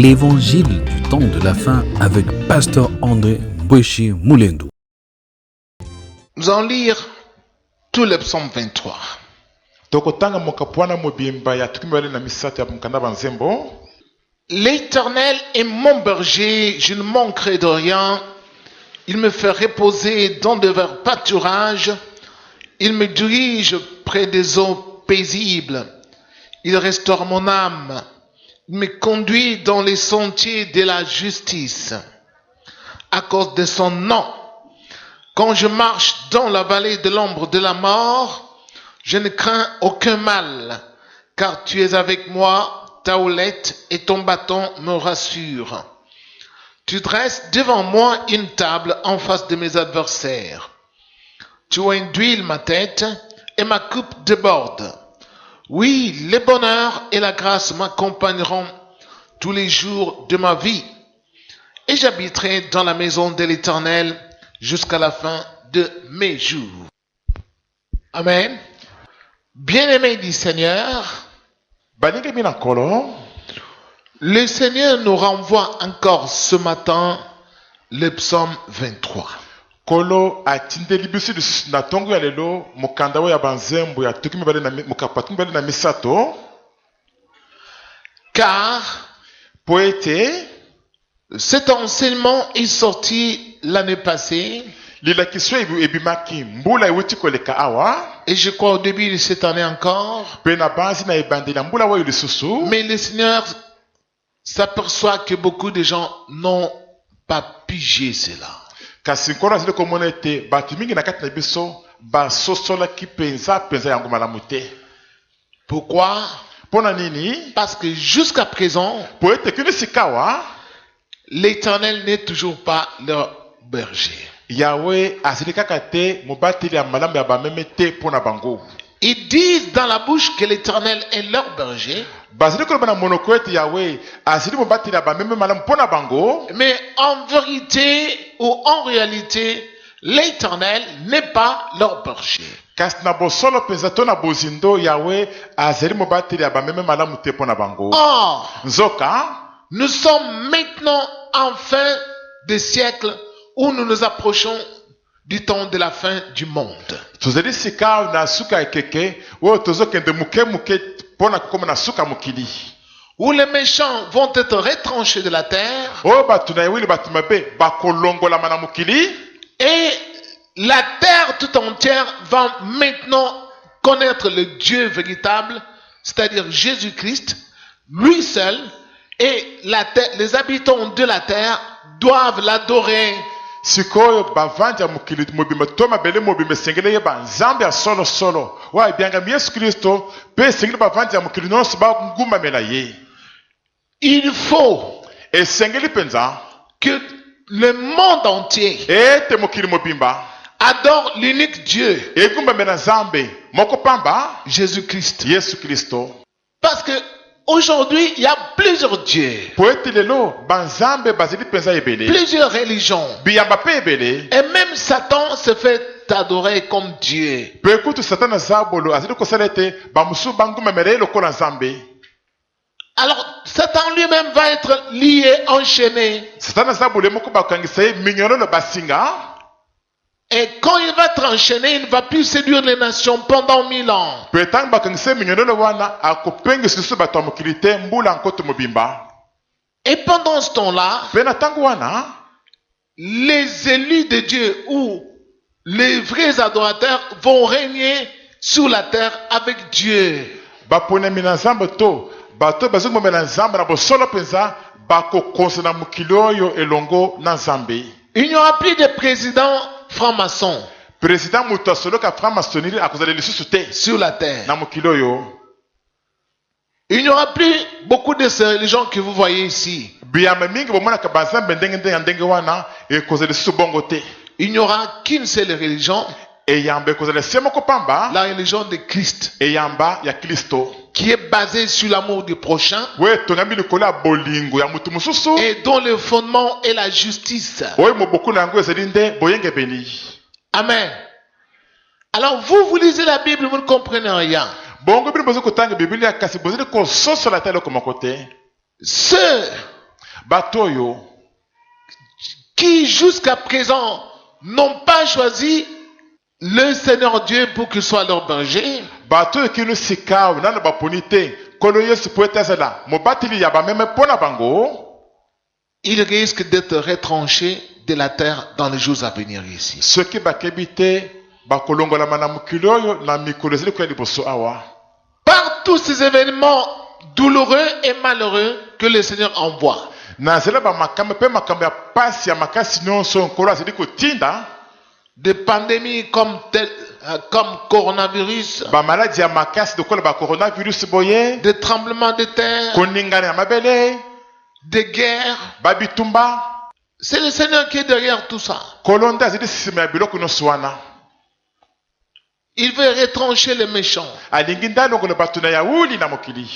l'évangile du temps de la fin avec Pasteur André Mbweshi Moulendo. Nous allons lire tout le psaume 23. L'Éternel est mon berger, je ne manquerai de rien. Il me fait reposer dans de verts pâturages. Il me dirige près des eaux paisibles. Il restaure mon âme. Il me conduit dans les sentiers de la justice. À cause de son nom. Quand je marche dans la vallée de l'ombre de la mort, je ne crains aucun mal, car tu es avec moi, ta houlette et ton bâton me rassurent. Tu dresses devant moi une table en face de mes adversaires. Tu induis ma tête et ma coupe déborde. Oui, le bonheur et la grâce m'accompagneront tous les jours de ma vie. Et j'habiterai dans la maison de l'Éternel jusqu'à la fin de mes jours. Amen. Bien-aimés du Seigneur, le Seigneur nous renvoie encore ce matin le psaume 23. Kolo atindeli biso na tongo ya lelo mukanda ya banzembo ya tukimi bale na mukapatu bale na misato. Car poète cet enseignement est sorti l'année passée. Et je crois au début de cette année encore. Mais le Seigneur s'aperçoit que beaucoup de gens n'ont pas pigé cela. Pourquoi? Parce que jusqu'à présent, l'Éternel n'est toujours pas leur berger. Ils disent dans la bouche que l'Éternel est leur berger. Mais en vérité ou en réalité, l'Éternel n'est pas leur berger. Or, nous sommes maintenant en fin de siècle où nous nous approchons du temps de la fin du monde. Où les méchants vont être retranchés de la terre. Et la terre tout entière va maintenant connaître le Dieu véritable, c'est-à-dire Jésus-Christ, lui seul, et la terre, les habitants de la terre doivent l'adorer. Sikoyo bavanja mukili mobimba toma bele mobimba sengele yeba nzambe ya solo solo wa bianga Yesu Kristo pe sengele bavanja mukili non ba nguma melaye. Il faut et sengele penza que le monde entier et mukili mobimba adore l'unique Dieu et ngumba mena nzambe moko pamba Jésus-Christ. Yesu Kristo. Parce que aujourd'hui, il y a plusieurs dieux. Plusieurs religions. Et même Satan se fait adorer comme Dieu. Alors, Satan lui-même va être lié, enchaîné. Et quand il va être enchaîné, il ne va plus séduire les nations pendant 1000 ans. Et pendant ce temps-là, les élus de Dieu ou les vrais adorateurs vont régner sur la terre avec Dieu. Il n'y aura plus de président franc-maçon sur la terre. Il n'y aura plus beaucoup de ces religions que vous voyez ici. Il n'y aura qu'une seule religion, la religion de Christ, qui est basée sur l'amour du prochain et dont le fondement est la justice. Amen. Alors vous lisez la Bible, vous ne comprenez rien. Ceux bato oyo qui jusqu'à présent n'ont pas choisi le Seigneur Dieu pour qu'il soit leur berger, bato oyo kino sika nano baponi te nkolo yesu po ete azala mobateli ya bameme mpo na bango, ils risquent d'être retranchés de la terre dans les jours à venir ici. soki bakebi te bakolongolama na mokili oyo na mikolo ezali koya liboso awa. Par tous ces événements douloureux et malheureux que le Seigneur envoie, na nzela bamakambo mpe makambo ya pasi ya makasi nyonso nkolo azali kotinda, des pandémies comme coronavirus, bamaladi ya makasi lokola bacoronavirus boye, des tremblements de terre, koningana ya mabele, des guerres. babitumba, C'est le Seigneur qui est derrière tout ça. nkolo nde azali nsima ya biloko nyonso wana. Il veut retrancher les méchants. alingi nde alongola bato na yauli na mokili.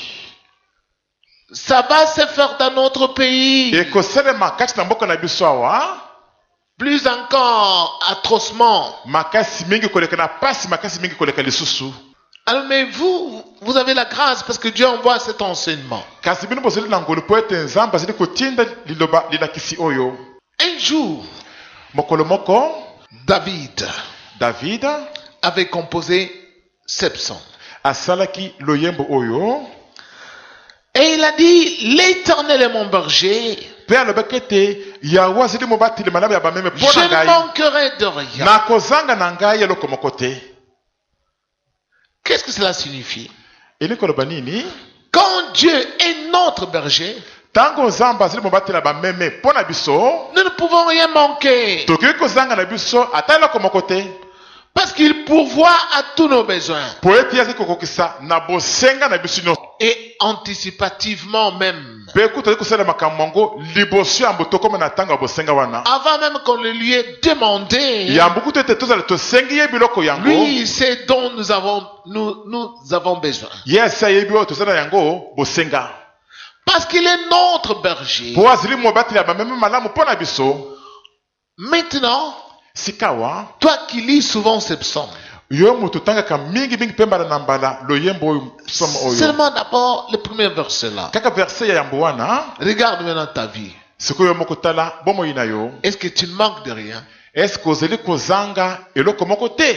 Ça va se faire dans notre pays. ekosalema kati na mboka na biso awa, Plus encore atrocement. makasi mingi koleka na pasi makasi mingi koleka lisusu. Alors, mais vous avez la grâce parce que Dieu envoie cet enseignement. kasi bino bozali na ngolu po ete nzambe azali kotinda liloba lilakisi oyo. Un jour, mokolo moko David david avait composé 7 psaumes. asalaki loyembo oyo, Et il a dit, l'Éternel est mon berger, mpe alobaki ete yawe azali mobateli malamu ya bameme mpo je na ne ngai, manquerai de rien. nakozanga na ngai eloko moko te. Qu'est-ce que cela signifie? elingi koloba nini? Quand Dieu est notre berger, ntango nzambe azali mobateli ya bameme mpo na biso, nous ne pouvons rien manquer. tokoki kozanga na biso ata eloko moko te, Parce qu'il pourvoit à tous nos besoins. po ete azali kokokisa na bosenga na biso nyonso. Et anticipativement même. mpe kuta azali kosala makambo yango liboso ya mbo tokoma na ntango ya bosenga wana. Avant même qu'on le lui ait demandé, yambo kuta ete tozala tosengi ye biloko yango, lui sait dont nous avons besoin. ye asi ayebi oyo tozala yango bosenga. Parce qu'il est notre berger. po azali mobateli ya bameme malamu mpo na biso. Maintenant, sikawa toi qui lis souvent ces psaumes, yo moto otangaka mingimingi mpe mbala na mbala loyembo oyo psaume oyo, seulement d'abord le premier verset là. kaka verse ya yambo wana. Regarde maintenant ta vie. sikoyo yo moko tala bomoi na yo, Est-ce que tu ne manques de rien? eske ozali kozanga eloko moko te?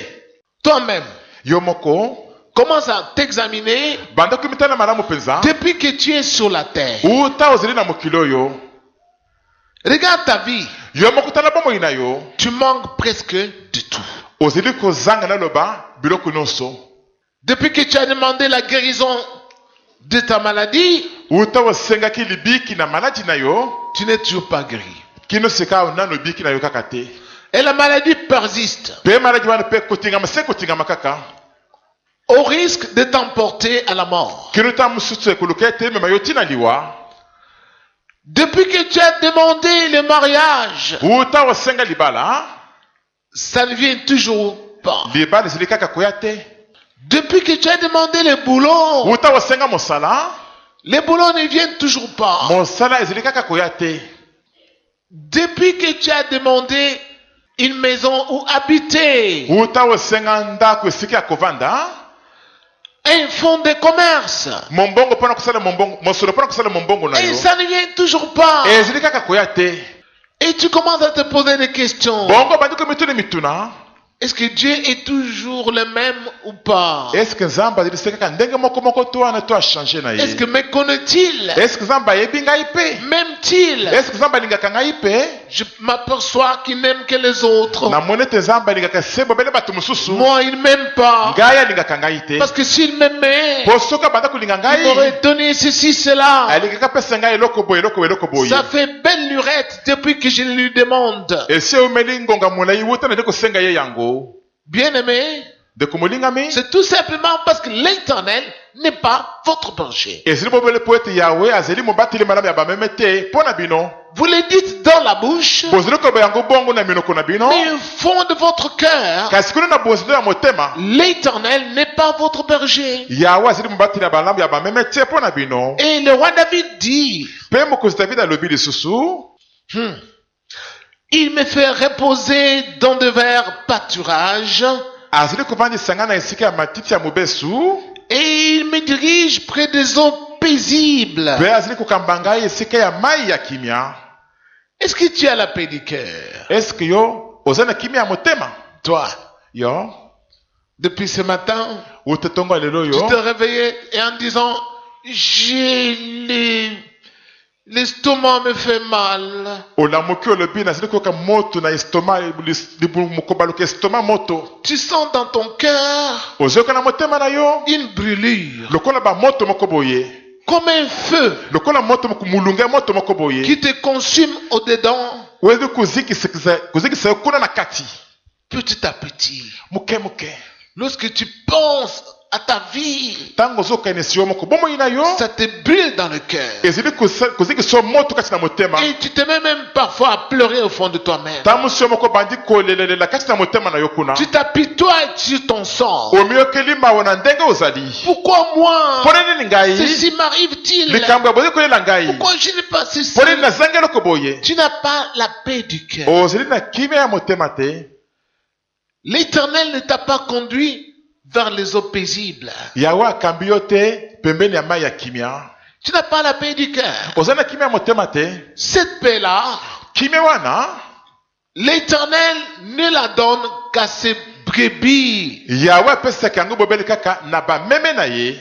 Toi-même, yo moko commence à t'examiner banda komitala malamu mpenza depuis que tu es sur la terre. uta ozali na mokili oyo. Regarde ta vie. yo moko tala bomoi na yo, Tu manques presque de tout. ozali kozanga naloba biloko nyonso. Depuis que tu as demandé la guérison de ta maladie, uta osengaki libiki na maladi na yo, tu n'es toujours pas guéri. kino sika nano biki na yo kaka te. Et la maladie persiste mpe maladi wana mpe kotingama se kotingama kaka, au risque de t'emporter à la mort. kino ta mosusu ekoluka ete emema yo ntina liwa. Depuis que tu as demandé le mariage, uta osenga libala, ça ne vient toujours pas. libala ezali kaka koya te. Depuis que tu as demandé le boulot, uta osenga mosala, les boulots ne viennent toujours pas. mosala ezali kaka koya te. Depuis que tu as demandé une maison où habiter, uta osenga ndako esika ya kovanda, un fonds de commerce, mombongo mpona kosala mombongo, mosolo mpona kosala mombongo na et yo, ça ne vient toujours pas. ezali kaka koya te. Et tu commences à te poser des questions. bongo bandi komituna mituna, Est-ce que Dieu est toujours le même ou pas? eske nzambe azali se kaka ndenge moko moko to wana to achange na Est-ce que ye? me connaît-il? eske nzambe ayebi ngai mpe? M'aime-t-il? eske nzambe alingaka ngai mpe? Je m'aperçois qu'il n'aime que les autres. namoni ete nzambe alingaka se bobele bato mosusu, Moi, il ne m'aime pas. ngai alingaka ngai te. Parce que s'il m'aimait, po soki abanda kolinga il ngai, m'aurait donné ceci, cela. alingaka pesa ngai eloko boye eloko eloko boye. Ça fait belle lurette depuis que je lui demande. esi eumeli ngonga molai wuta na de kosenga ye yango. Bien-aimé, ndeko molingami, c'est tout simplement parce que l'Éternel n'est pas votre berger. ezali bobele po ete yawe azali mobateli malamu ya bameme te mpo na bino. Vous le dites dans la bouche, bozali koyeba yango bongo na minoko na bino, mais au fond de votre cœur, kasi kuna na bozelo ya motema, l'Éternel n'est pas votre berger. yawe azali mobateli ya balamu ya bameme te mpo na bino. Et le roi David dit, mpe mokonzi davide alobi lisusu, il me fait reposer dans de verts pâturages azali kovandisanga na esika ya matiti ya mobesu, et il me dirige près des eaux paisible. pe azali kokamba ngai esika ya mai ya kimia. Est-ce que tu as la paix du cœur? Est-ce que yo oza na kimia ya motema? Toi, Yo depuis ce matin, utetonga lelo tu yo te réveillais et en disant, l'estomac me fait mal. olamuki olobi nazali koyoka moto na estoma mokobaluka estoma moto. Tu sens dans ton cœur Ozoyoka na motema na yo une brûlure, lokola bamoto moko boye, comme un feu lokola moto mulunga ya moto moko boye qui te consume au-dedans, wezi kuzikisa yo kuna na kati petit à petit. muke muke. Lorsque tu penses à ta vie, Tango ozokanisi yo moko bomoi na yo ça te brûle dans le cœur. ezali kuzikisa yo moto kati na motema. Et tu te mets même parfois à pleurer au fond de toi-même. Tamusi yo moko bandi kolelelela kati na motema na yo kuna Tu t'apitoies sur ton sang. omiyokeli mawa na ndenge ozali. Pourquoi moi? Mpo nini ngai Ceci m'arrive-t-il? likambo ya boye kolela ngai? Pourquoi je n'ai pas ceci? Mpo nini nazangi eloko boye? Tu n'as pas la paix du cœur. Ozali na kimia ya motema te. L'Éternel ne t'a pas conduit vers les eaux paisibles. Yawe akambi yo te pembeni ya mai ya kimia. Tu n'as pas la paix du cœur. Ozali na kimia ya motema te. Cette paix-là, Kimia wana l'Éternel ne la donne qu'à ses brebis. Yawe apesaka yango bobeli kaka na bameme na ye.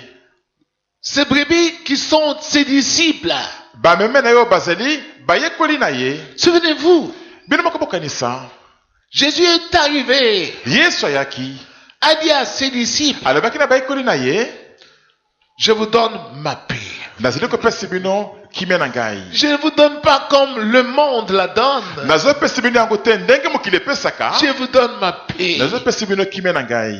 Ces brebis qui sont ses disciples. Bameme na yo bazali bayekoli na ye. Souvenez-vous, Bino moko bokanisa Jésus est arrivé, Yesu ayaki a dit à ses disciples, alobaki na bayekoli na ye, je vous donne ma paix. nazali kopesa bino kimia na ngai. Je ne vous donne pas comme le monde la donne. Nazopesa bino yango te ndenge mokili epesaka. Je vous donne ma paix. Nazopesa bino kimia na ngai.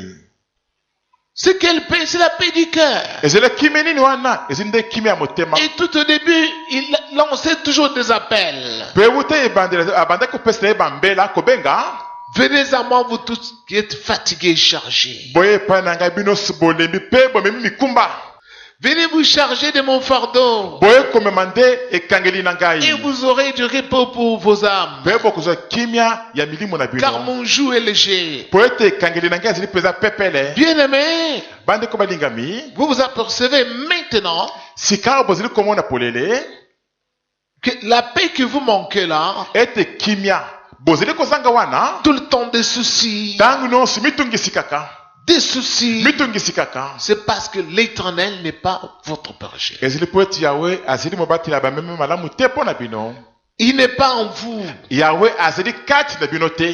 C'est quelle paix? C'est la paix du cœur. Ezali kimia nini wana? Ezali nde kimia ya motema. Et tout au début, il lançait toujours des appels. Pe ute abandaki kopesa ye bambela kobenga. Venez à moi, vous tous qui êtes fatigués et chargés. Boye epai na ngai bino bolembi pe bomemi mikumba. Venez vous charger de mon fardeau. Boye komema nde ekangeli na ngai. Et vous aurez du repos pour vos âmes. Pe bokozwa kimia ya milimo na Car bino. mon joug est léger. Po ete ekangeli na ngai ezali mpenza pepele. Bien-aimés, Bandeko balingami, vous vous apercevez maintenant sika bozali komona polele que la paix que vous manquez là, ete kimia bozali kozanga wana tout le temps des soucis, ntango nyonso mitungisikaka. des soucis, Mitungisikaka. c'est parce que l'Éternel n'est pas votre berger. Ezali po ete Yawe azali mobateli ya bameme malamu te mpo na bino. Il n'est pas en vous. Yawe azali kati na bino te.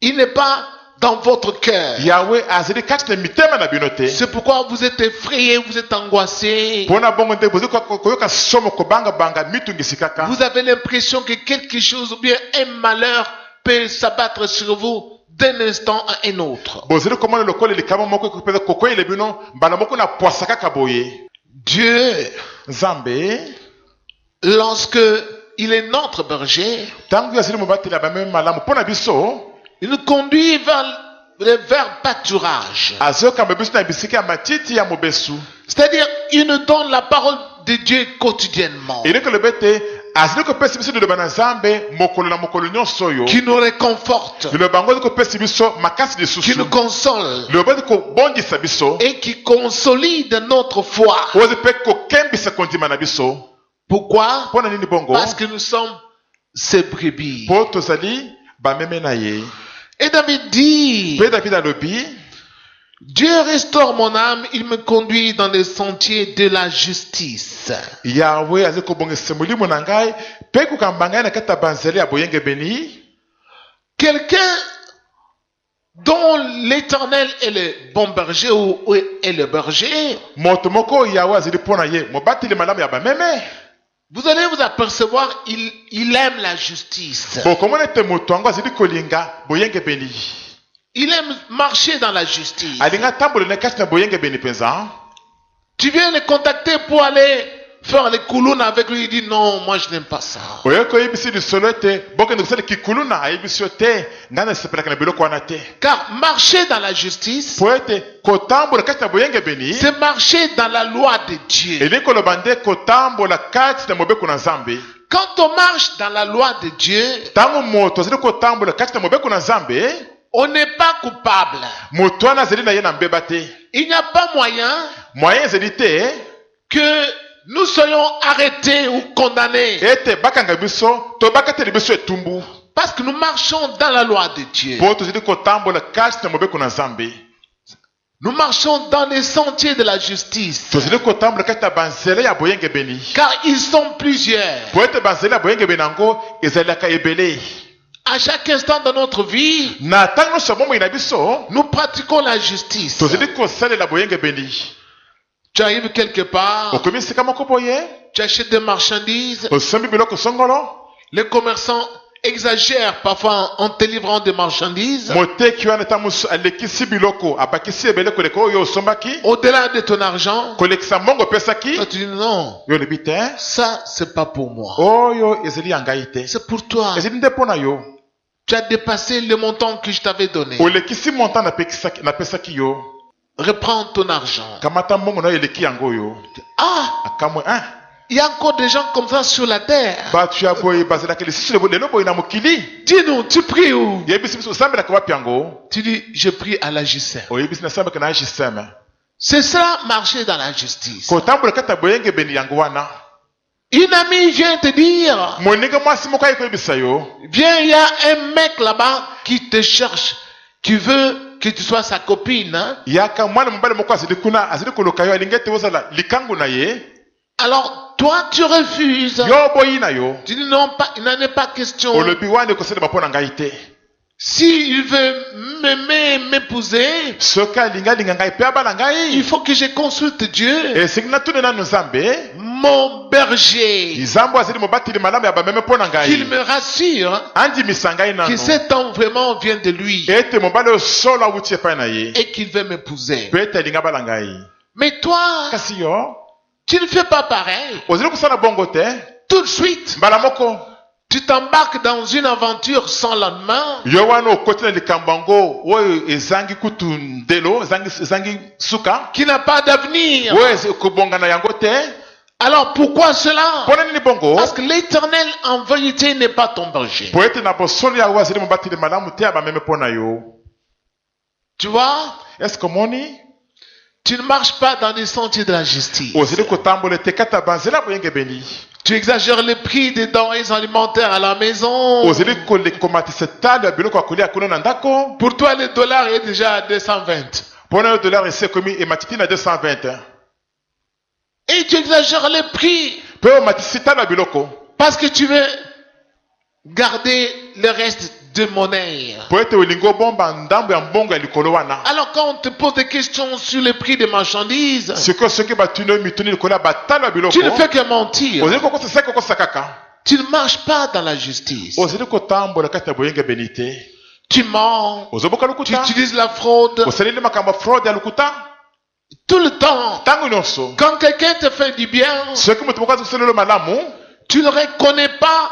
Il n'est pas dans votre cœur. Yawe azali kati na mitema na bino te. C'est pourquoi vous êtes effrayés, vous êtes angoissés. Mpona bongo nde bozali koyoka somo kobanga mitungisikaka. Vous avez l'impression que quelque chose ou bien un malheur peut s'abattre sur vous d'un instant à un autre. Bozali komona lokola likama moko ekopeza kokoyela bino mbala moko na pwasa kaka boye. Dieu, Nzambe lorsque il est notre berger, ntango azali mobateli ya bameme malamu mpo na biso il nous conduit vers pâturage. azokamba biso na bisika ya matiti ya mobesu. C'est-à-dire, il nous donne la parole de Dieu quotidiennement, eleki koloba ete azali kopesa biso liloba na Nzambe mokolo na mokolo nyonso oyo. qui nous réconforte, Liloba yango ezali kopesa biso makasi qui lisusu. nous console Liloba ezali kobongisa biso et qui consolide notre foi. oyo ezali mpe kokembisa kondima na biso. Pourquoi? Mpo na nini bongo? Parce que nous sommes ses brebis. Po tozali bameme na ye. Et David dit, Mpe David alobi Dieu restaure mon âme, il me conduit dans les sentiers de la justice. Yawe azali kobongisa molimo na ngai mpe kokamba ngai na kati ya banzela ya boyengebeni. Quelqu'un dont l'Éternel est le bon berger ou est le berger, Moto moko Yawe azali mpo na ye mobateli malamu ya bameme. vous allez vous apercevoir, il aime la justice. Bokomona ete moto yango azali kolinga boyengebeni. Il aime marcher dans la justice. Alinga tambola na kati na boyengebeni mpenza. Tu viens le contacter pour aller faire les koulounes avec lui, il dit non, moi je n'aime pas ça. Oyoki oyebisi lisolo ete bokende kosala kikuluna ayebisi yo te ngai nasepelaka na biloko wana te. Car marcher dans la justice, Po ete kotambola kati na boyengebeni c'est marcher dans la loi de Dieu. elingi koloba nde kotambola kati na mobeko na Nzambe. Quand on marche dans la loi de Dieu, Ntango moto azali kotambola kati na mobeko na Nzambe, on n'est pas coupable. moto wana azali na ye na mbeba te. Il n'y a pas moyen Moyen ezali te que nous soyons arrêtés ou condamnés. ete bakanga biso to bakateli biso etumbu Parce que nous marchons dans la loi de Dieu. po tozali kotambola kasi na mobeko na nzambe Nous marchons dans les sentiers de la justice. tozali kotambola kati na banzela ya boyengebeni Car ils sont plusieurs. po ete banzela ya boyengebeni yango ezalaka ebele À chaque instant de notre vie, na ntango nyonso ya bomoi na biso nous pratiquons la justice. tozali kosalela boyengebeni Tu arrives quelque part, okomi esika moko boye tu achètes des marchandises. osombi biloko songolo Les commerçants exagèrent parfois en te livrant des marchandises. moteki wana ntango mosusu alekisi biloko abakisi ebele koleka oyo osombaki Au-delà de ton argent, kolekisa mbongo opesaki toi tu dis non, yo olobi te ça c'est pas pour moi. oyo ezali ya ngai te C'est pour toi. ezali nde mpo na yo Tu as dépassé le montant que je t'avais donné. olekisi montant napesaki yo Reprends ton argent. kamata mbongo na yo eleki yango oyo Ah, akamwe il y a encore des gens comme ça sur la terre. bato ya boye bazalaka lisusu lelo boye na mokili Dis-nous, tu pries où? yebisi biso osambelaka wapi yango Tu dis, je prie à la justice. oyebisi nasambelaka na giseme C'est ça, marcher dans la justice. kotambola kati ya boyengebeni yango wana Une amie vient te dire, moninga mwasi moko ayi koyebisa yo viens, il y a un mec là-bas qui te cherche, qui veut que tu sois sa copine. Hein? yaka mwana mobali moko azali kuna azali koluka yo alingi ete ozala likangu na ye Alors, toi, tu refuses. yo boyi na yo Tu dis non, pas, il n'en est pas question. olobi wana ekosalema mpo na ngai te S'il veut m'épouser, soki alingi alinga ngai mpe abala il ngai faut que je consulte Dieu, esengi natune nanu nzambe mon berger, nzambe azali mobateli malamu ya bameme mpo na qu'il ngai me rassure andimisa ngai que nanu cet homme vraiment vient de lui ete mobali oyo solo awuti epai na ye et qu'il veut m'épouser. mpe ete alingi abala ngai Mais toi, kasi yo tu ne fais pas pareil. ozali kosala bongo te Tout de suite, mbala moko tu t'embarques dans une aventure sans lendemain. yo wana okoti na likambo yango oyo ezangi kutu ndelo ezangi suka Qui n'a pas d'avenir. oyo kobongana yango te Alors pourquoi cela? mpo nini bongo Parce que l'Éternel en vérité n'est pas ton berger. po ete na bosolo yago azali mobateli malamu te ya bameme mpo na yo Tu vois, eske omoni tu ne marches pas dans les sentiers de la justice. ozali kotambola te kati ya banzela boyengebeni Tu exagères les prix des denrées alimentaires à la maison. ozali komatisa talo ya biloko ya kolia kuna na ndako Pour toi, le dollar est déjà à 220. mpo na yo dollar esi ekomi ematiti na 220 Et tu exagères les prix mpe omatisi talo ya biloko parce que tu veux garder le reste de monnaie. po ete olingi obomba ndambo ya mbongo ya likolo wana Alors quand on te pose des questions sur les prix des marchandises, sikoyo soki batuni oyo mituni likolo ya batalo ya biloko tu ne fais que mentir. ozali kokosasa kokosa kaka Tu ne marches pas dans la justice. ozali kotambola kati ya boyengebeni te Tu mens. ozoboka Tu lokuta utilises la fraude osaleli makambo ya fraude ya lokuta tout le temps. ntango nyonso Quand quelqu'un te fait du bien, soki moto moko azosalelo malamu tu ne reconnais pas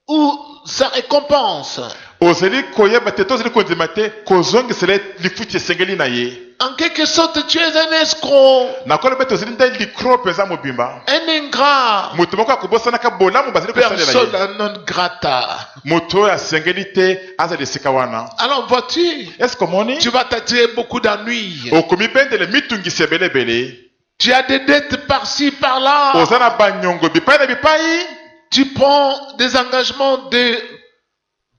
où sa récompense. ozali koyeba te to ozali kondima te kozongisela lifuti esengeli na ye En quelque sorte, tu es un escroc, nakoloba ete ozali nde likro mpenza mobimba un ingrat, moto moko akobosanaka bolamu bazali kosalela ye persona non grata. moto oyo asengeli te azala esika wana Alors vois-tu, eske omoni tu vas t'attirer beaucoup d'ennuis. okomi bendele mitungisi ebelebele Tu as des dettes par-ci, par-là. oza na banyongo bipai na bipai Tu prends des engagements de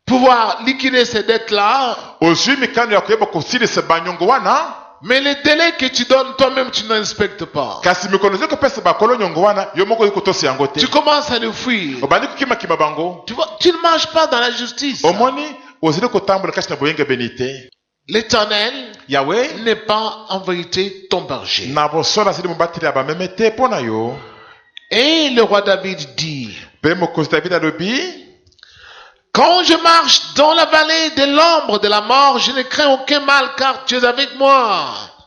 pouvoir liquider ces dettes-là. ozwi mikano ya koyeba kosilisa banyongo wana Mais les délais que tu donnes toi-même, tu n'inspectes pas. kasi mikolo ozali kopesa bakolo nyongo wana yo moko oyi kotosa yango te Tu commences à le fuir. obandi kokimakima bango Tu vois, tu ne marches pas dans la justice. omoni ozali kotambola kasi na boyengebeni te L'Éternel yawe n'est pas en vérité ton berger. na bosolo azali mobateli ya bameme te mpo na yo Et le roi David dit, mpe mokonzi david alobi quand je marche dans la vallée de l'ombre de la mort, je ne crains aucun mal car tu es avec moi.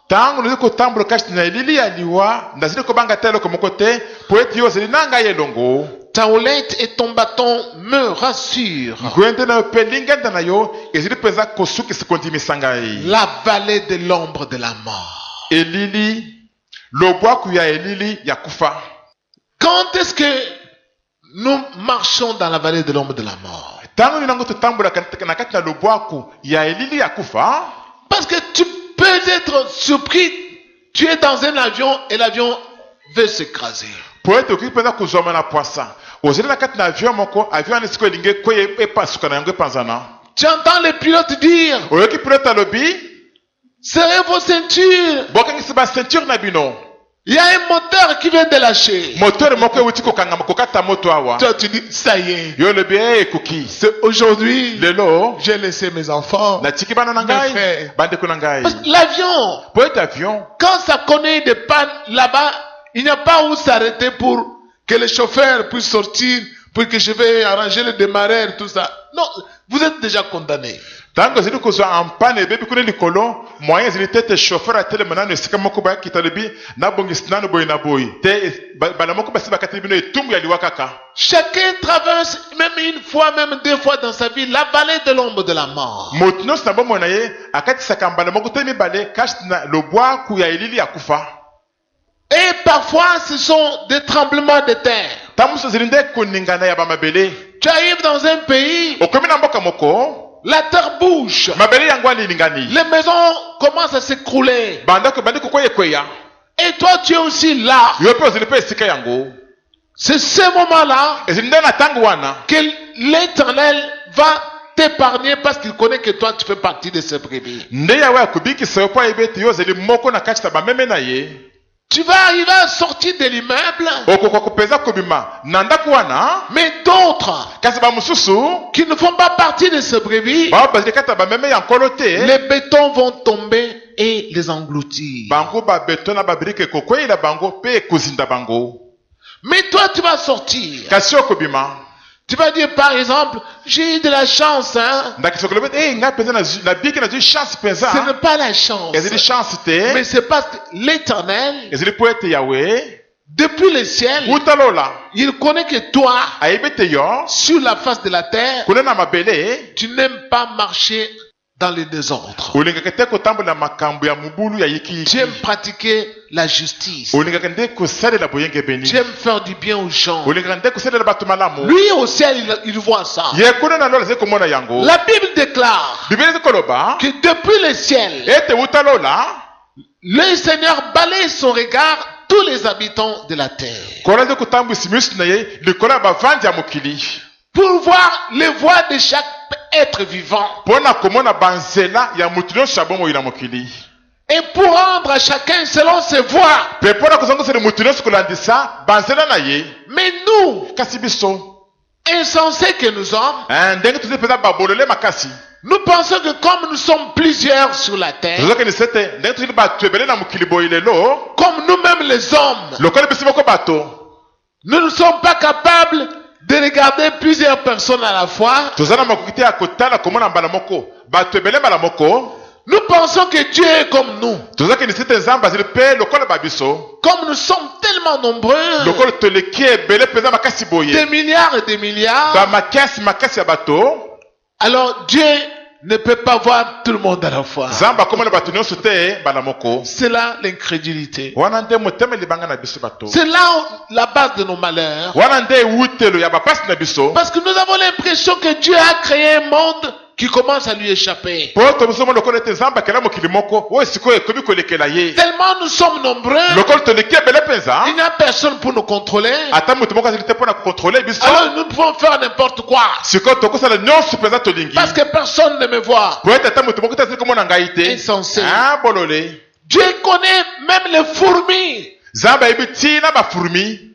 ntango nazali kotambola kasi na elili ya liwa nazali kobanga te eloko moko te po ete yo ozali na ngai elongo Ta houlette et ton bâton me rassurent. ngwende na yo mpe lingenda na yo ezali mpenza kosukisa kondimisa ngai La vallée de l'ombre de la mort. elili lobwaku ya elili ya kufa Quand est-ce que nous marchons dans la vallée de l'ombre de la mort? ntango nini nango totambolaka na kati na lobwaku ya elili ya kufa Parce que tu peux être surpris, tu es dans un avion et l'avion veut s'écraser. po ete okoki mpenza kozwama na poisa ozali na kati na avion moko avion wana esika elingi ekwea epasuka na yango epanzana Tu entends les pilotes dire, oyoki pilote alobi serrez vos ceintures. bokangisi baceinture na bino Il y a un moteur qui vient de lâcher. moteur moko euti kokata moto awa Toi, tu dis, ça y est. yo olobi ekoki C'est aujourd'hui, lelo j'ai laissé mes enfants. natiki bana na Mes ngai frères. bandeko na ngai Parce que l'avion, po ete avion quand ça connaît des pannes là-bas, il n'y a pas où s'arrêter pour que le chauffeur puisse sortir, pour que je vais arranger le démarreur, tout ça. Non, vous êtes déjà condamné. ntango ezali kozwa ampane ebebi kuna likolo moyen ezali te ete chauffeur atelema nano esika moko bayakita lobi nabongisi nano boye na boye te bana moko basi bakateli bino etumbu ya liwa kaka Chacun traverse, même une fois, même deux fois dans sa vie, la vallée de l'ombre de la mort. moto nyonso na bomoi na ye akatisaka mbala moko te mibale kasi na lobwaku ya elili ya kufa Et parfois, ce sont des tremblements de terre. ntango mosusu ezali nde koningana ya bamabele Tu arrives dans un pays, okomi na mboka moko la terre bouge. mabele yango alilingani Les maisons commencent à s'écrouler. bandako bandi kokweyekweya Et toi, tu es aussi là. yo mpe ozali mpe esika yango C'est ce moment-là ezali nde na ntango wana que l'Éternel va t'épargner parce qu'il connaît que toi, tu fais partie de ses brebis. nde yawe akobikisa yo mpo ayebi ete yo ozali moko na kati ya bameme na ye Tu vas arriver à sortir de l'immeuble, okoka kopeza kobima na ndako wana mais d'autres kasi bamosusu qui ne font pas partie de ces brebis, bao bazali kati ya bameme ya nkolo te les bétons vont tomber et les engloutir. bango babeto na babirike ekokweyela bango mpe ekozinda bango Mais toi, tu vas sortir. kasi okobima Tu vas dire, par exemple, j'ai eu de la chance, hein. ndakisa kolobi ngai mpenza nabiki nazwi chance Ce n'est mpenza pas la chance. ezali chance Mais te c'est parce que l'Éternel, ezali mpo ete yawe depuis le ciel, utalola il connaît que toi, ayebi ete yo sur la face de la terre, kuna na mabele tu n'aimes pas marcher dans le désordre. olingaka te kotambola makambo ya mobulu ya Tu yikiyiki aimes pratiquer la justice. olingaka nde kosalela boyengebeni Tu aimes faire du bien aux gens. olingaka nde kosalela bato malamu Lui au ciel, il voit ça. ye kuna na lola ezali komona yango La Bible déclare bibeli ezali koloba que depuis le ciel, ete utalola le Seigneur balaye son regard tous les habitants de la terre kola ezali kotambwisa miso na ye likolo ya bavandi ya mokili pour voir les voies de chaque être vivant mpo na komona banzela ya motu nyonso ya bomoi na mokili et pour rendre à chacun selon ses voies. mpe mpo na kozongisela motu nyonso kolandisa banzela na ye Mais nous, kasi biso insensés que nous sommes, ndenge tozali mpenza babolole makasi nous pensons que comme nous sommes plusieurs sur la terre, tozokanisa ete ndenge tozali bato ebele na mokili boye lelo comme nous-mêmes les hommes, lokola biso moko bato nous ne sommes pas capables de regarder plusieurs personnes à la fois. toza na makoki te ya kotala komona mbala moko bato ebele mbala moko Nous pensons que Dieu est comme nous. tozokanisa ete nzambe azali mpe lokola babiso Comme nous sommes tellement nombreux, lokola toleki ebele mpenza makasi des boye milliards et des milliards, makasi ya bato alors Dieu ne peut pas voir tout le monde à la fois. nzambe akomona bato nyonso te mbala moko C'est là l'incrédulité. wana nde motema libanga na biso bato C'est là la base de nos malheurs. wana nde ewutelo ya bapasi na biso Parce que nous avons l'impression que Dieu a créé un monde qui commence à lui échapper. mpo tobisomo lokola ete nzambe akela mokili moko oyo sikoyo ekomi kolekela ye Tellement nous sommes nombreux, lokola toleki ebele mpenza il n'y a personne pour nous contrôler. ata moto moko azali te mpo na kokontrole biso Alors nous pouvons faire n'importe quoi. sikoyo tokosala nyonso mpenza tolingi Parce que personne ne me voit. po ete ata moto moko te azali komona ngai te Insensé. bolole Dieu connaît même les fourmis. nzambe ayebi ntina bafurmi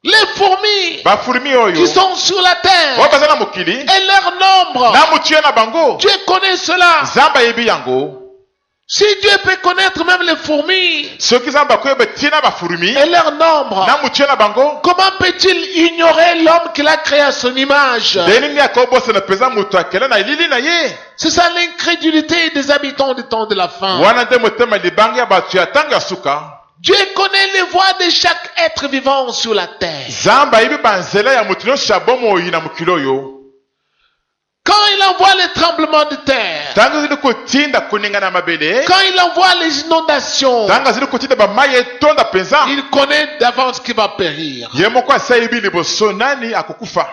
Les fourmis bafurmi oyo qui sont sur la oyo terre baza na mokili et leur nombre. na motu ye na bango Dieu connaît cela. nzambe ayebi yango Si Dieu peut connaître même les fourmis soki nzambe akoyeba ntina bafurmi et leur nombre, na motu ye na bango comment peut-il ignorer l'homme qu'il a créé à son image? nde nini akobosana mpenza moto akela na elili na ye C'est ça l'incrédulité des habitants du temps de la fin. wana nde motema libanga ya bato ya ntango ya suka Dieu connaît les voies de chaque être vivant sur la terre. nzambe ayebi banzela ya moto nyonso ya bomoi na mokili oyo Quand il envoie les tremblements de terre, ntango ezali kotinda koningana ya mabele quand il envoie les inondations, ntango azali kotinda bamai etonda mpenza il connaît d'avance qui va périr. ye moko asi ayebi liboso nani akokufa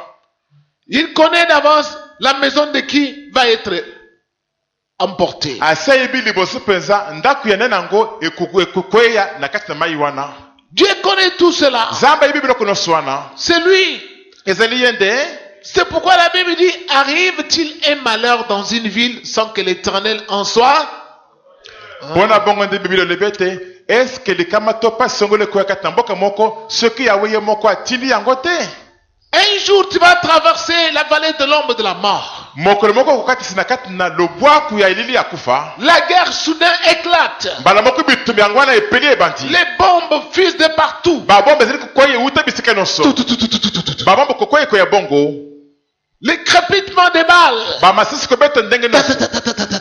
Il connaît d'avance la maison de qui va être emportée. asi ayebi liboso mpenza ndako ya nani yango ekokweya na kati na mai wana Dieu connaît tout cela. Zamba ibi biloko nyonso wana. C'est lui. Ezali ye nde. C'est pourquoi la Bible dit, arrive-t-il un malheur dans une ville sans que l'Éternel en soit? Bona bongo nde Bible elobi ete. Est-ce que likama to pasi songolo ekoyaka na mboka moko soki Yawe ye moko atindi yango te? Un jour, tu vas traverser la vallée de l'ombre de la mort. Mokolo moko okokatisi na kati na lobwaku ya elili ya kufa. La guerre soudain éclate. Mbala moko bitumbi yango wana epeli ebandi. Les bombes fusent de partout. Babombe ezali kokoya euta bisika nyonso. Babombe kokoya ekoya bongo. Les crépitements des balles. Bamasisi kobeta ndenge nyonso.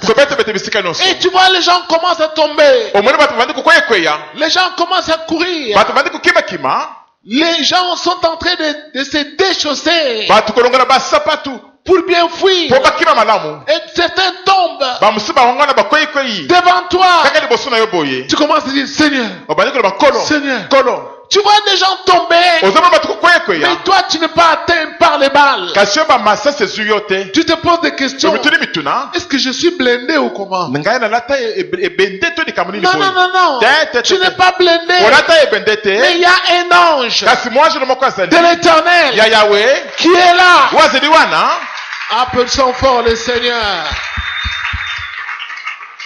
Kobeta bete bisika nyonso. Et tu vois, les gens commencent à tomber. Omoni bato bandi kokoya ekoya. Les gens commencent à courir. Bato bandi kokima-kima. Les gens sont en train de se déchausser Bato kolongola basapatu. pour bien fuir. Po bakima malamu. Et certains tombent Bamusu bahongana bakoyi-koyi. devant toi. Kaka liboso na yo boye. Tu commences à dire, Seigneur, Obandi koloba kolo. Seigneur. Kolo. Tu vois des gens tomber, Ozoma bato kokoya-koya. mais toi tu n'es pas atteint par les balles. Kasi yo bamasasi ezwi yo te. Tu te poses des questions. Omituni mituna. Est-ce que je suis blindé ou comment? Ngai na lata ebende to likambo nini Non, boye. non, non, non. Tu n'es pas blindé. Olata ebende te. Mais il y a un ange Kasi mwanji moko azali. de l'Éternel Ya Yawe. qui est là. Wazeli wana. Appelle son fort le Seigneur.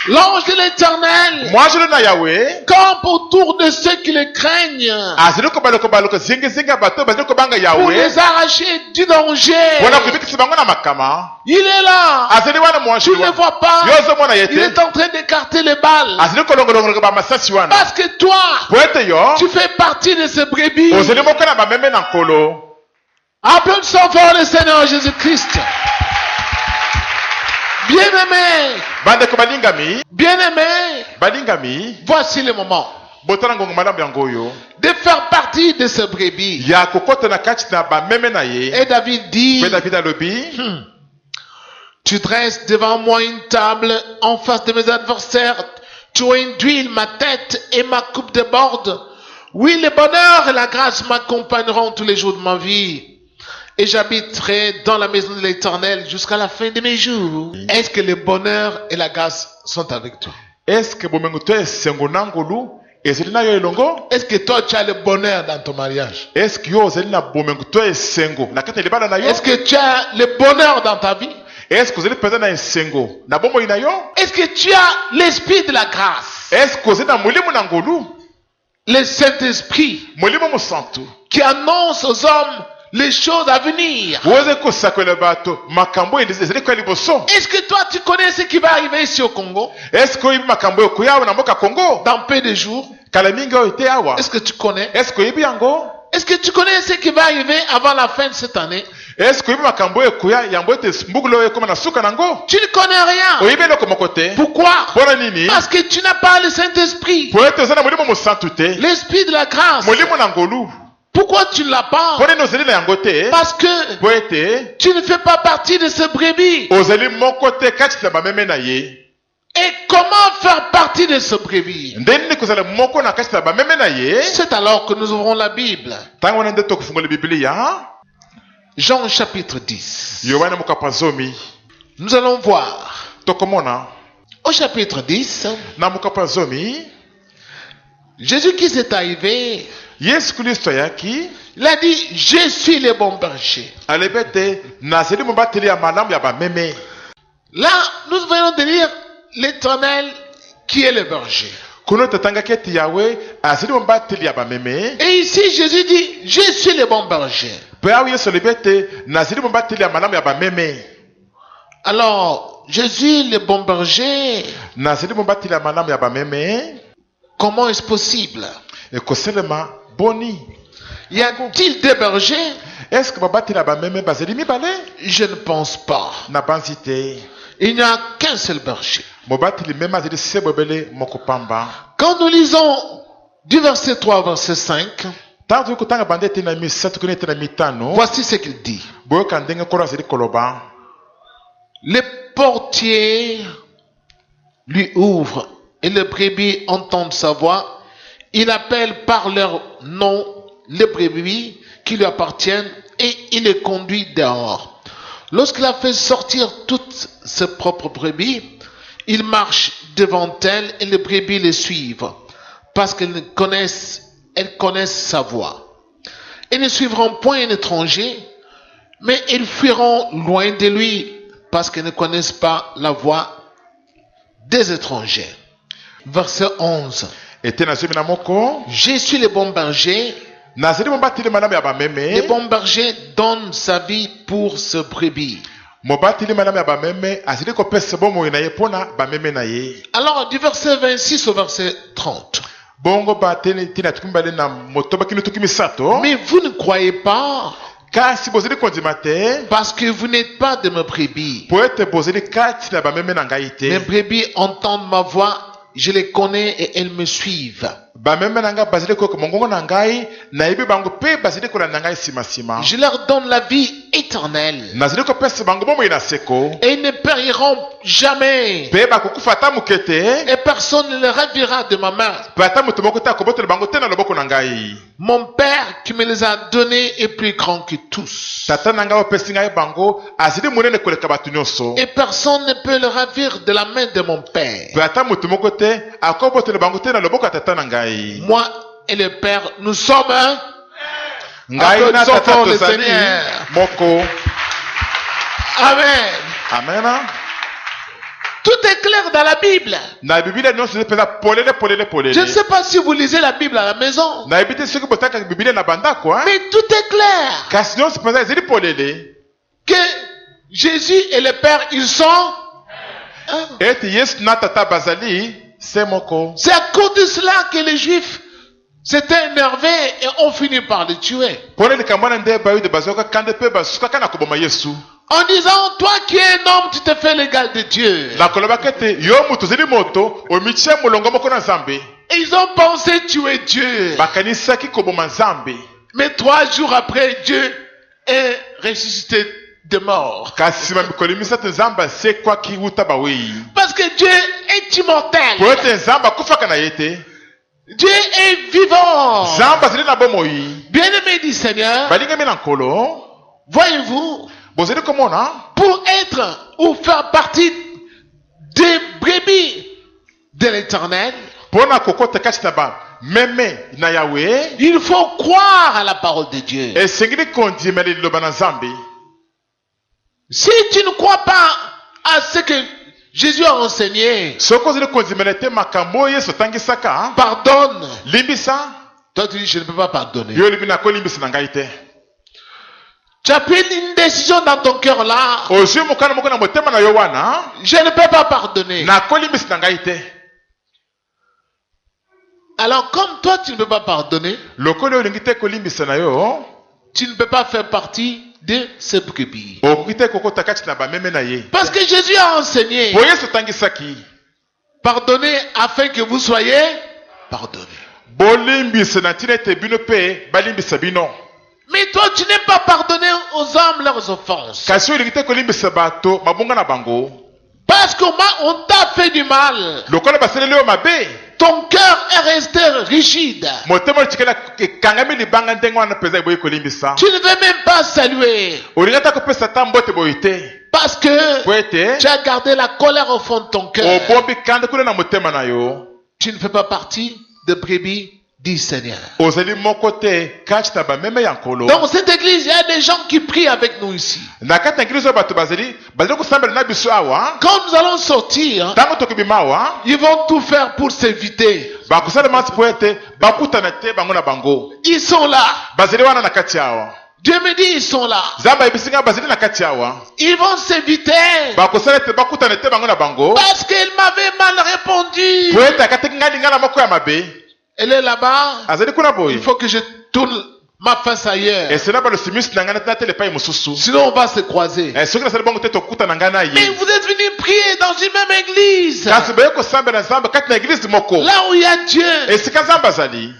L'ange de l'Éternel Mwanji na Yawe. campe autour de ceux qui le craignent Azali kobaloko zinga bato bazali kobanga pour Yawe. les arracher du danger. Wana kubikisa bango na makama. Il est là. Azali wana mwanji. Tu ne le vois pas. Yozo mwana Il yete. est en train d'écarter les balles. Azali kolongolongo ba masasi wana. Parce que toi, Poete yo. tu fais partie de ces brebis. Ozali moko na bameme na nkolo. Appelle son fort le Seigneur Jésus-Christ. Bien-aimé, Bandeko balingami. bien-aimé, Balingami. voici le moment Botana ngongo malamu yango yo. de faire partie de ces brebis. Ya kokota na kati na bameme na ye. Et David dit, Pe David alobi. tu dresses devant moi une table en face de mes adversaires. Tu induis ma tête et ma coupe déborde. Oui, le bonheur et la grâce m'accompagneront tous les jours de ma vie. Et j'habiterai dans la maison de l'Éternel jusqu'à la fin de mes jours. Est-ce que le bonheur et la grâce sont avec toi? Est-ce que bomengo to esengo nangolu ezeli na yo elongo? Est-ce que toi tu as le bonheur dans ton mariage? Est-ce que yo ozeli na bomengo to esengo na kati libala na yo? Est-ce que tu as le bonheur dans ta vie? Est-ce que ozeli peza na esengo na bomoi na yo? Est-ce que tu as l'esprit de la grâce? Est-ce que ozeli na molimo na ngolu? Le Saint-Esprit Molimo mosantu. qui annonce aux hommes les choses à venir. Woze kosakwela bato makambo ezeli kwa liboso. Est-ce que toi tu connais ce qui va arriver ici au Congo Est-ce que oyibi makambo okuyawa na mboka Congo? dans peu de jours? Kala mingi oyo te awa. Est-ce que tu connais? Est-ce que oyibi yango? Est-ce que tu connais ce qui va arriver avant la fin de cette année? Est-ce que oyibi makambo okuya yango ete mbugulu oyo ekoma na suka nango? Tu ne connais rien. Oyibi eloko moko te. Pourquoi? Mpona nini? Parce que tu n'as pas le Saint-Esprit, Po ete oza na molimo mosantu te. l'esprit de la grâce. Molimo na ngolu. Pourquoi tu ne l'as pas? Pone no ozali na yango te. Parce que Po ete tu ne fais pas partie de ce brebis. ozali moko te kati na bameme na ye. Et comment faire partie de ce brebis? Ndeni nini kozala moko na kati na bameme na ye? C'est alors que nous ouvrons la Bible. Ntango wana nde tokofungola Biblia. Jean chapitre 10. Yohana mokapa zomi. Nous allons voir. Tokomona Au chapitre 10, na mokapa zomi. Jésus qui s'est arrivé, Yesu Kristo ayaki. il a dit, je suis le bon berger. Alobi ete nazali mobateli ya malamu ya bameme. Là, nous venons de lire l'Éternel qui est le berger. Kuno totangaki ete Yawe azali mobateli ya bameme. Et ici, Jésus dit, je suis le bon berger. Pe awa Yesu alobi ete nazali mobateli ya malamu ya bameme. Alors, Jésus, le bon berger, Nazali mobateli ya malamu ya bameme. comment est-ce possible? Ekoselema boni. Y a-t-il des bergers? Est-ce que babateli ya bameme bazali mibale? Je ne pense pas. Na banzi te. Il n'y a qu'un seul berger. Mobateli meme azali se bobele moko pamba. Quand nous lisons du verset 3 au verset 5, Tango toyi kotanga banda ete na misato kuni ete na mitano. voici ce qu'il dit. Boyoka ndenge nkolo azali koloba. Le portier lui ouvre et les brebis entendent sa voix. Il appelle par leur nom les brebis qui lui appartiennent et il les conduit dehors. Lorsqu'il a fait sortir toutes ses propres brebis, il marche devant elles et les brebis les suivent parce qu'elles connaissent elles connaissent sa voix. Elles ne suivront point un étranger, mais elles fuiront loin de lui, parce qu'elles ne connaissent pas la voix des étrangers. Verset 11. ete nazomi na moko Je suis le bon berger. nazali mobateli malamu ya Le bameme bon berger donne sa vie pour ses brebis. mobateli malamu ya bameme azali kopesa bomoi na ye mpona bameme na ye. Alors, du verset 26 au verset 30. bongo bateli tina tuki mibale na motoba kino tuki misato Mais vous ne croyez pas, kasi bozali kondima te parce que vous n'êtes pas de mes brebis. po ete bozali kati na bameme na ngai te. Mes brebis entendent ma voix, je les connais et elles me suivent. bameme na ngai bazali koyoka mongongo na ngai nayebi bango mpe bazali kolanda ngai nsima. Je leur donne la vie éternelle. nazali kopesa bango bomoi na seko Et ils ne périront jamais. mpe bakokufa ata moke te Et personne ne les ravira de ma main. mpe ata moto moko te akobotela bango te na loboko na ngai. Mon Père qui me les a donnés est plus grand que tous. tata na ngai opesi ngai bango azali monene koleka bato nyonso Et personne ne peut le ravir de la main de mon Père. mpe ata moto moko te akobotela bango te na loboko ya tata na ngai. Moi et le Père, nous sommes un. ngai na tata Applaudissons le tozali Seigneur. moko. Amen. amen. Tout est clair dans la Bible. na biblia nyonso ezopeza polele. Je ne sais pas si vous lisez la Bible à la maison. nayebi te soki botaka biblia na bandako Mais tout est clair. kasi nyonso mpenza ezali polele Que Jésus et le Père, ils sont un. ete yesu na tata bazali se moko. C'est à cause de cela que les Juifs s'étaient énervés et ont fini par le tuer. mpona likambo wana nde bayude bazwaka kande mpe basukaka na koboma yesu En disant, toi qui es un homme, tu te fais l'égal de Dieu. na kolobaka ete yo moto ozali moto omitie molongo moko na nzambe. Et ils ont pensé tuer Dieu. bakanisaki koboma nzambe Mais 3 jours après, Dieu est ressuscité de mort. kasi nsima mikolo misato nzambe asekwaki wuta bawei Parce que Dieu est immortel. po ete nzambe akufaka na ye te. Dieu est vivant. nzambe azali na bomoi. Bien-aimé du Seigneur, balingami na nkolo voyez-vous, bozali komona pour être ou faire partie des brebis de l'éternel, mpona kokota kati na bameme na yawe il faut croire à la parole de Dieu. esengeli kondimela liloba na nzambe. Si tu ne crois pas à ce que Jésus a enseigné, soki ozali kondimela te makambo oyo yesu otangisaka pardonne. limbisa. Toi, tu dis, je ne peux pas pardonner. yo olibi nakolimbisa na ngai te. Tu as pris une décision dans ton cœur là. ozwi mokano moko na motema na yo wana Je ne peux pas pardonner. nakolimbisa na ngai te. Alors, comme toi, tu ne peux pas pardonner, lokola oyo olingi te kolimbisa na yo tu ne peux pas faire partie de ces brebis. okoki te kokota kati na bameme na ye. Parce que Jésus a enseigné, po yesu otangisaki pardonnez afin que vous soyez pardonnés. bolimbisa na ntina ete bino mpe balimbisa bino. Mais toi, tu n'aimes pas pardonner aux hommes leurs offenses. kasi oyo olingi te kolimbisa bato mabonga na bango Parce qu'on t'a fait du mal. lokola basaleli oyo mabe Ton cœur est resté rigide. motema otikala ekangami libanga ndenge wana mpenza eboyi kolimbisa. Tu ne veux même pas saluer. olingi ata kopesa ata mbote boyi te Parce que po ete tu as gardé la colère au fond de ton cœur. obombi kanda kuna na motema na yo. Tu ne fais pas partie de brebis du Seigneur. ozali moko te kati na bameme ya nkolo. Dans cette église, il y a des gens qui prient avec nous ici. na kati na ngili oyo bato bazali kosambela na biso awa Quand nous allons sortir, ntango tokobima awa ils vont tout faire pour s'éviter. bakosalema nsi po ete bakutana te bango na bango. Ils sont là. bazali wana na kati awa. Dieu me dit, ils sont là. nzambe ayebisi ngai bazali na kati awa. Ils vont s'éviter. bakosala ete bakutana te bango na bango Parce qu'elle m'avait mal répondu. po ete akataki ngai lingana moko ya mabe. Elle est là-bas. azali kuna Il boye faut que je tourne ma face ailleurs. esena balosi miso na ngai natala epai mosusu. Sinon, on va se croiser. soki nasali bongo te tokutana ngai na Mais ye. vous êtes venus prier dans une même église. kasi boye kosambela nzambe kati na eglize moko Là où il y a Dieu. esika nzambe azali.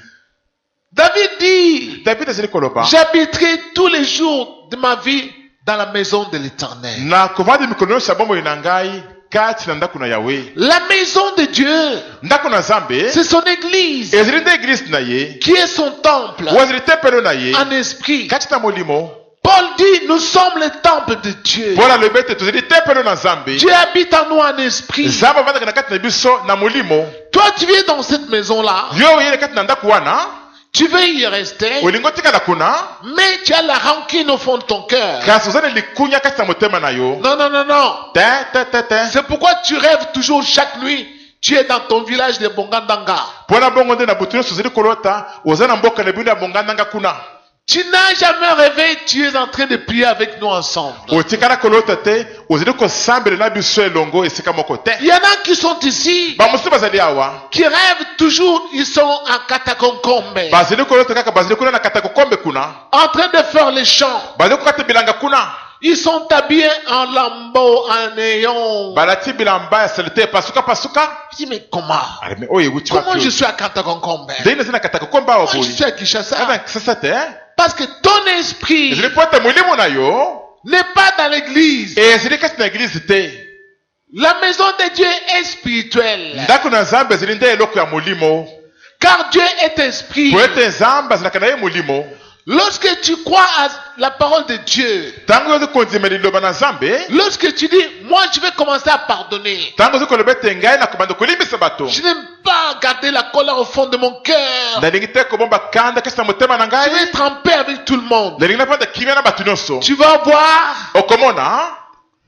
David dit, david azali koloba j'habiterai tous les jours de ma vie dans la maison de l'Éternel. na kovanda mikolo nyonso ya bomoi na ngai kati na ndako na yawe. La maison de Dieu, ndako na nzambe c'est son église ezali nde eglize na ye qui est son temple oyo ezali tempelo na ye en esprit. kati na molimo. Paul dit, nous sommes le temple de Dieu. mpona alobi ete tozali tempelo na nzambe. Dieu habite en nous en esprit. nzambe avandaka na kati na biso na molimo. Toi, tu viens dans cette maison-là. yo oyele kati na ndako wana Tu Tu veux y rester, olingo tikala kuna mais tu as la rancune au fond de ton cœur. kasi ozana likunya kati ya motema na yo Non, non, non, non. te C'est pourquoi tu rêves toujours chaque nuit. Tu es dans ton village de Bongandanga. mpona bongo nde na butu nyonso ozali kolota oza na mboka na bino ya bongandanga kuna Tu n'as jamais rêvé, tu es en train de prier avec nous ensemble. otikala kolota te ozali kosambela na biso elongo esika moko te Il y en a qui sont ici, bamosusu bazali awa qui rêvent toujours, ils sont en Katakonkombe, bazali kolota kaka bazali kuna na kata kokombe kuna en train de faire les chants. bazali kokata bilanga kuna Ils sont habillés en lambeau, en néon. balati bilamba ya salite pasuka Je dis, mais comment? aleme oyo ewuti Comment je wapi suis à Katakonkombe? ndenge eza na kata kokombe awa Moi, je boyi suis à Kinshasa. ana kisasa te Parce que ton esprit ezali po ete molimo na yo n'est pas dans l'église. ezali kasi na eglize te La maison de Dieu est spirituelle. ndako na nzambe ezali nde eloko ya molimo Car Dieu est esprit. po ete nzambe azalaka na ye molimo Lorsque tu crois à la parole de Dieu, ntango ozi kondima liloba na nzambe lorsque tu dis, moi je vais commencer à pardonner, ntango ozi koloba ete ngai nakobanda kolimbisa bato je n'aime pas garder la colère au fond de mon cœur, nalingi te kobomba kanda kasi na motema na je ngai vais être en paix avec tout le monde. nalingi napanda kimia na bato nyonso Tu vas voir, okomona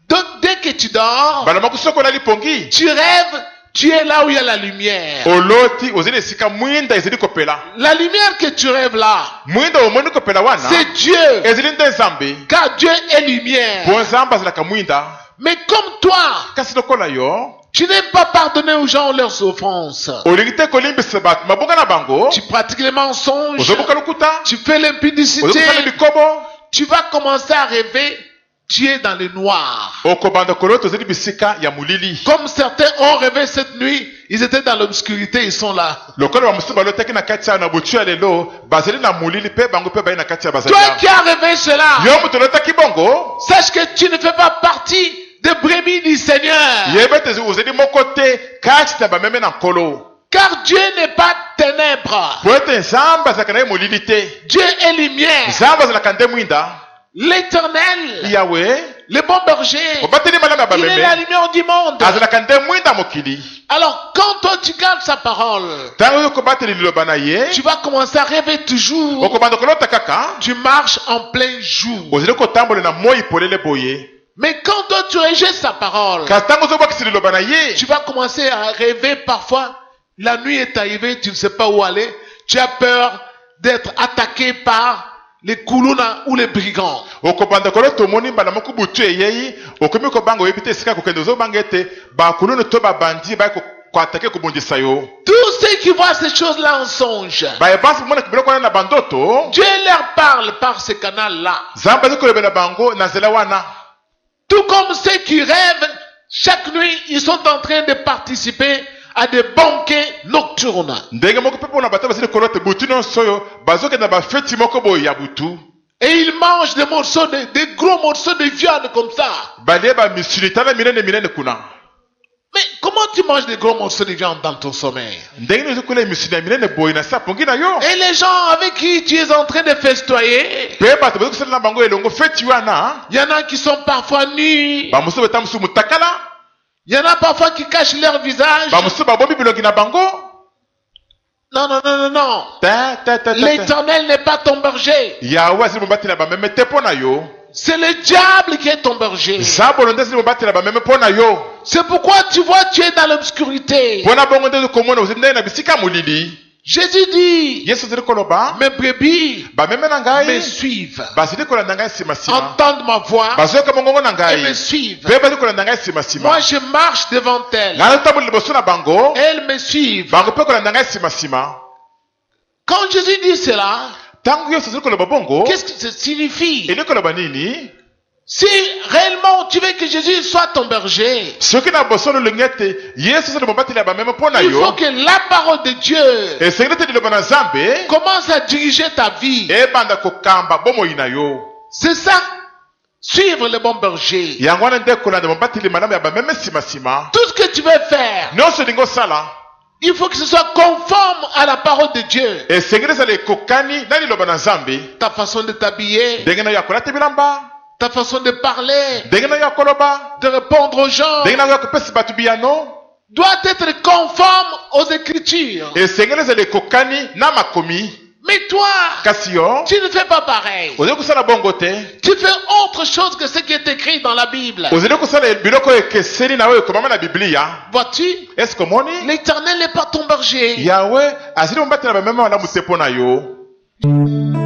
donc dès que tu dors, bana makusu soko olali pongi tu rêves, tu es là où il y a la lumière. oloti ozali esika mwinda ezali kopela La lumière que tu rêves là, mwinda omoni kopela wana c'est Dieu, ezali nde nzambe car Dieu est lumière. po nzambe azalaka mwinda Mais comme toi, kasi lokola yo tu n'aimes pas pardonner aux gens leurs offenses. olingi te kolimbisa bato mabonga na bango Tu pratiques les mensonges, ozobuka lokuta tu fais l'impudicité, ozokosala bikobo tu vas commencer à rêver, tu es dans le noir. okobanda kolota ozali bisika ya molili Comme certains ont rêvé cette nuit, ils étaient dans l'obscurité, ils sont là. lokola bamosusu balotaki na kati ya na butu ya lelo bazali na molili mpe bango mpe baye na kati ya bazali Toi awa. qui as rêvé cela, yo moto olotaki bongo sache que tu ne fais pas partie des brebis du Seigneur. yeba ete ozali moko te kati na bameme na nkolo Car Dieu n'est pas ténèbres. po ete nzambe azalaka na ye molili te Dieu est lumière. nzambe azalaka nde mwinda L'Éternel, yawe le bon berger, obateli malamu ya il est la bameme lumière du monde. azalaka nde mwinda mokili Alors, quand toi tu gardes sa parole, ntango oyo kobateli liloba na ye tu vas commencer à rêver toujours. okobanda kolota kaka Tu marches en plein jour. ozali kotambola na moi polele boye Mais quand toi tu rejettes sa parole, kasi ntango ozobwakisi liloba na ye tu vas commencer à rêver parfois. La nuit est arrivée, tu ne sais pas où aller. Tu as peur d'être attaqué par les kuluna ou les brigands. okobanda kolota omoni mbala moko butu eyei okomi kobanga oyebi te esika kokende ozobanga ete bakulunu to babandi baye koatake kobundisa yo Tous ceux qui voient ces choses-là en songe, bayebasi komonaka biloko wana na bandoto Dieu leur parle par ce canal-là. nzambe azi kolobela bango na nzela wana Tout comme ceux qui rêvent, chaque nuit, ils sont en train de participer à des banquets nocturnes. ndenge moko mpe mpona bato bazali kolota butu nyonso oyo bazokenda bafeti moko boye ya butu Et ils mangent des morceaux, des gros morceaux de viande comme ça. balie bamisuni tala minene minene kuna Mais comment tu manges des gros morceaux de viande dans ton sommeil? ndenge nini ozokola emisuni ya minene boye na se apongi na yo Et les gens avec qui tu es en train de festoyer, mpe bato baza kosala na bango elongo feti wana il y en a qui sont parfois nus, bamosusu beta mosusu motakala il y en a parfois qui cachent leur visage. bamosusu babombi bilongi na bango Non, non, non, non, non. L'Éternel n'est pas ton berger. yawe azali mobati na bameme te mpo na yo C'est le diable qui est ton berger. nzambolo nde azali mobati na bameme mpo na yo C'est pourquoi tu vois, tu es dans l'obscurité. mpo na bongo nde okomona ozali ndenge na bisika molili Jésus dit, yesu azali koloba mes brebis bameme na me ngai suivent, bazali kolanda ngai nsima entendent ma voix bazoyoka mongongo na et ngai me suivent. mpe bazali kolanda ngai nsima Moi, je marche devant elles. ngai nazotambola liboso na bango Elles me suivent. bango mpe kolanda ngai nsima Quand Jésus dit cela, ntango yesu azali koloba bongo qu'est-ce que ça signifie? eli koloba nini Si réellement tu veux que Jésus soit ton berger, soki na bosono olingi ete yesu azali mobateli ya bameme mpo na il faut yo que la parole de Dieu esengeli ete liloba na nzambe commence à diriger ta vie. ebanda kokamba bomoi na yo C'est ça, suivre le bon berger. yango wana nde kolanda mobateli malamu ya bameme nsima Tout ce que tu veux faire, nyonso olingi osala il faut que ce soit conforme à la parole de Dieu. esengeli ezala ekokani na liloba na nzambe Ta façon de t'habiller, ndenge na yo ya kolata bilamba ta façon de parler, ndenge na yo ya koloba de répondre aux gens, ndenge na yo ya kopesa bato biyano doit être conforme aux Écritures. esengeli ezala ekokani na makomi Mais Mais toi, kasi yo tu ne fais pas pareil. ozali kosala bongo te, Tu fais autre chose que ce qui est écrit dans la Bible. ozali kosala biloko ekeseni na oyo ekomama na biblia. Vois-tu, Est-ce que omoni l'Éternel n'est pas ton berger. yawe azali mobatela bamema malamu te mpo na yo.